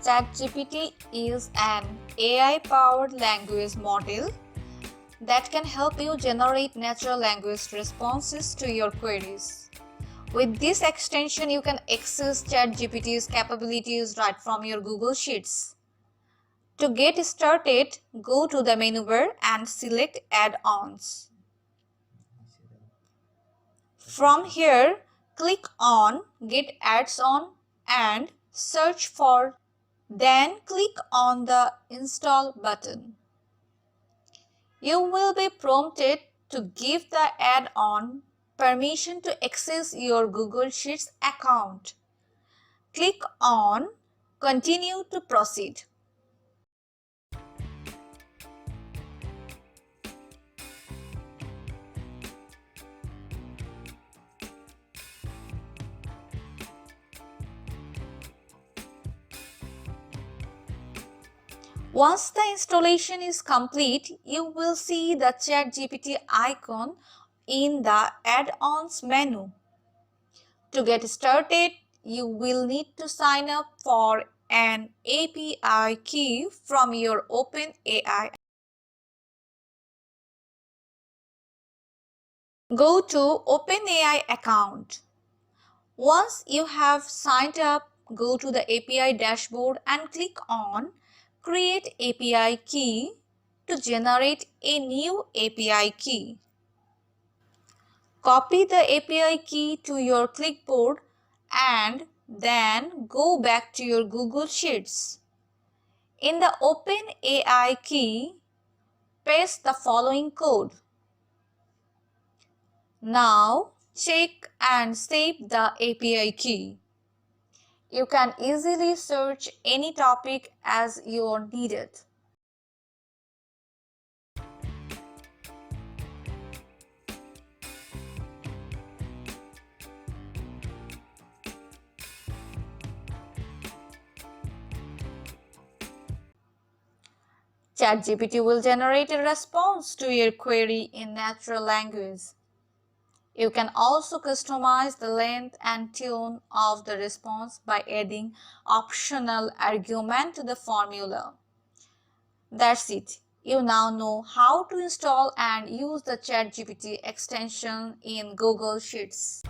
ChatGPT is an AI-powered language model that can help you generate natural language responses to your queries. With this extension, you can access ChatGPT's capabilities right from your Google Sheets. To get started, go to the menu bar and select Add-ons. From here, click on Get Add-on and search for, then click on the Install button. You will be prompted to give the add-on permission to access your Google Sheets account. Click on Continue to proceed. Once the installation is complete, you will see the ChatGPT icon in the Add-ons menu. To get started, you will need to sign up for an API key from your OpenAI. Go to OpenAI account. Once you have signed up, go to the API dashboard and click on Create API Key to generate a new API key. Copy the API key to your clipboard and then go back to your Google Sheets. In the OpenAI key, paste the following code. Now, check and save the API key. You can easily search any topic as you need it. ChatGPT will generate a response to your query in natural language. You can also customize the length and tone of the response by adding optional argument to the formula. That's it. You now know how to install and use the ChatGPT extension in Google Sheets.